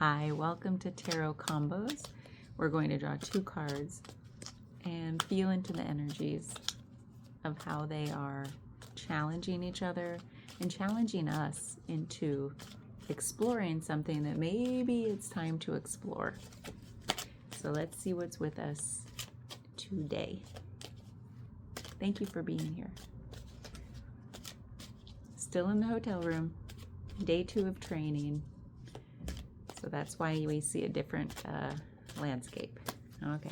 Hi, welcome to Tarot Combos. We're going to draw 2 cards and feel into the energies of how they are challenging each other and challenging us into exploring something that maybe it's time to explore. So let's see what's with us today. Thank you for being here. Still in the hotel room, day 2 of training. So that's why we see a different landscape. Okay,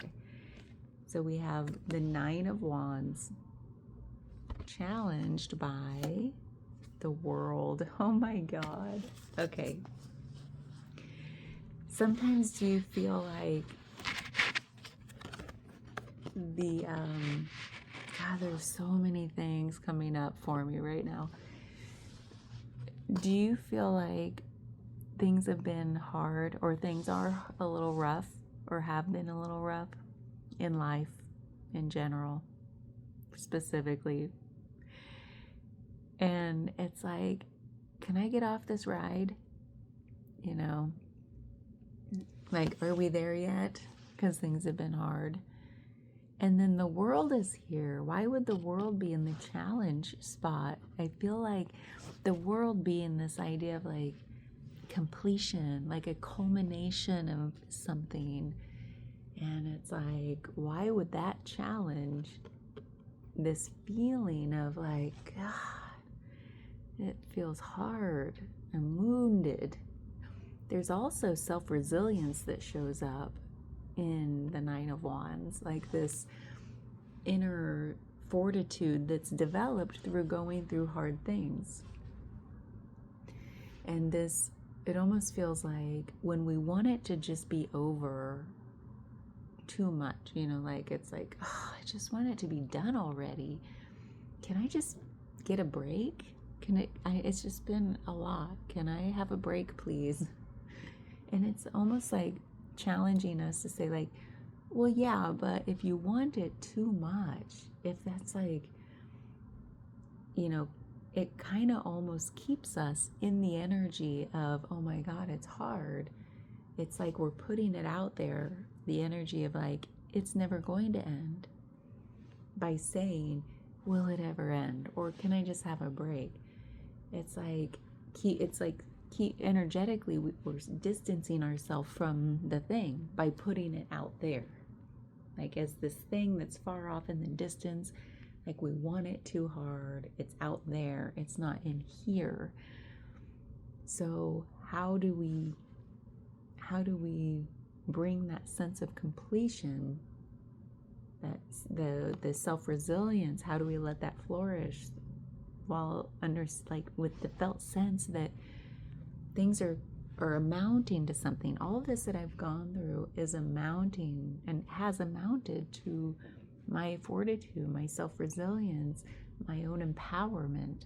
so we have the 9 of Wands challenged by the World. Oh my God. Okay. Sometimes do you feel like the, God, there's so many things coming up for me right now. Do you feel like things have been hard, or things are a little rough, or have been a little rough in life in general, specifically? And it's like, can I get off this ride? You know, like, are we there yet? Because things have been hard. And then the world is here. Why would the world be in the challenge spot? I feel like the world being this idea of like completion, like a culmination of something. And it's like, why would that challenge this feeling of like, God, it feels hard. I'm wounded. There's also self-resilience that shows up in the 9 of Wands, like this inner fortitude that's developed through going through hard things. And this, it almost feels like when we want it to just be over too much, you know, like it's like, oh, I just want it to be done already. Can I just get a break? It's just been a lot. Can I have a break, please? And it's almost like challenging us to say like, well, yeah, but if you want it too much, if that's like, you know, it kind of almost keeps us in the energy of, oh my God, it's hard. It's like we're putting it out there, the energy of like, it's never going to end, by saying, will it ever end? Or can I just have a break? It's like, energetically, we're distancing ourselves from the thing by putting it out there. Like as this thing that's far off in the distance, like we want it too hard. It's out there. It's not in here. So how do we bring that sense of completion, that's the self-resilience, how do we let that flourish while with the felt sense that things are amounting to something? All of this that I've gone through is amounting and has amounted to my fortitude, my self-resilience, my own empowerment.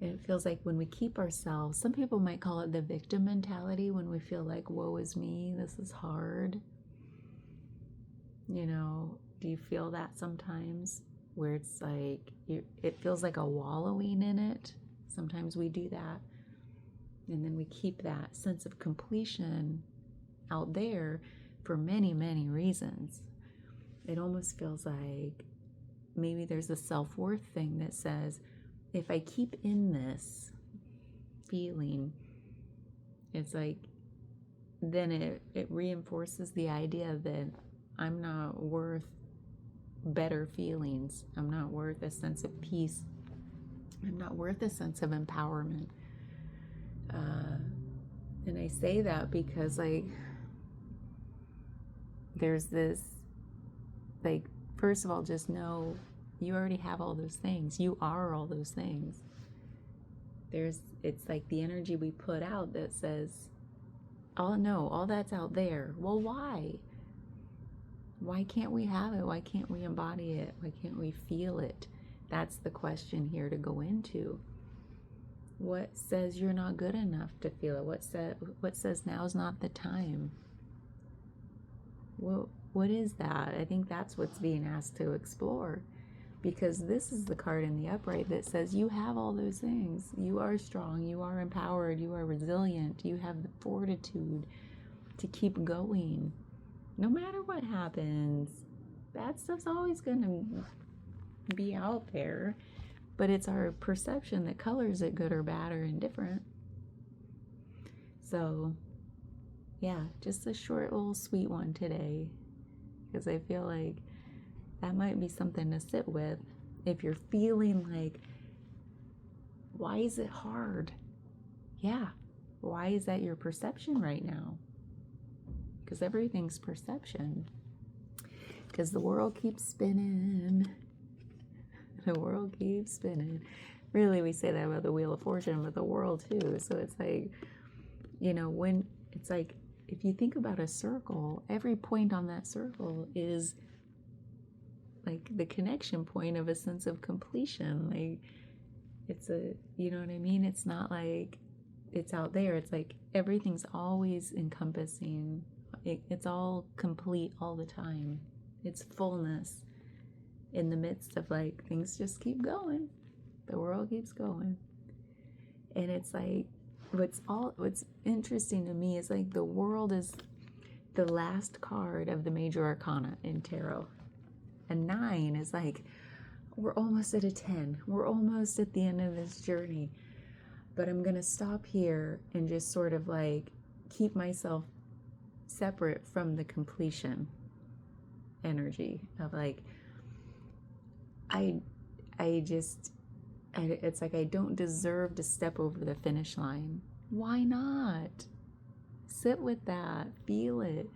It feels like when we keep ourselves, some people might call it the victim mentality, when we feel like, woe is me, this is hard. You know, do you feel that sometimes? Where it's like, it feels like a wallowing in it. Sometimes we do that. And then we keep that sense of completion out there for many, many reasons. It almost feels like maybe there's a self-worth thing that says, if I keep in this feeling, it's like, then it reinforces the idea that I'm not worth better feelings. I'm not worth a sense of peace. I'm not worth a sense of empowerment. And I say that because, like, there's this, like, first of all, just know you already have all those things. You are all those things. It's like the energy we put out that says, oh no, all that's out there. Well, why? Why can't we have it? Why can't we embody it? Why can't we feel it? That's the question here to go into. What says you're not good enough to feel it? What says now's not the time? What is that? I think that's what's being asked to explore, because this is the card in the upright that says you have all those things. You are strong, you are empowered, you are resilient, you have the fortitude to keep going. No matter what happens, bad stuff's always going to be out there, but it's our perception that colors it good or bad or indifferent. So, yeah, just a short little sweet one today, because I feel like that might be something to sit with. If you're feeling like, why is it hard? Yeah, why is that your perception right now? Because everything's perception. Because the world keeps spinning. The world keeps spinning. Really, we say that about the Wheel of Fortune, but the world too. So it's like, when it's like, if you think about a circle, every point on that circle is like the connection point of a sense of completion. Like, it's you know what I mean? It's not like it's out there. It's like everything's always encompassing. It's all complete all the time. It's fullness in the midst of like things just keep going. The world keeps going. And it's like what's interesting to me is like the world is the last card of the major arcana in tarot. A 9 is like, we're almost at a 10. We're almost at the end of this journey. But I'm going to stop here and just sort of like keep myself separate from the completion energy of like, it's like I don't deserve to step over the finish line. Why not? Sit with that, feel it,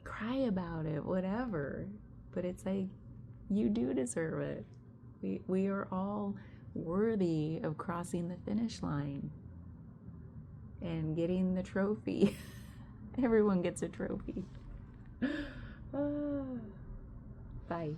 cry about it, whatever. But it's like, you do deserve it. We are all worthy of crossing the finish line and getting the trophy. Everyone gets a trophy. Bye.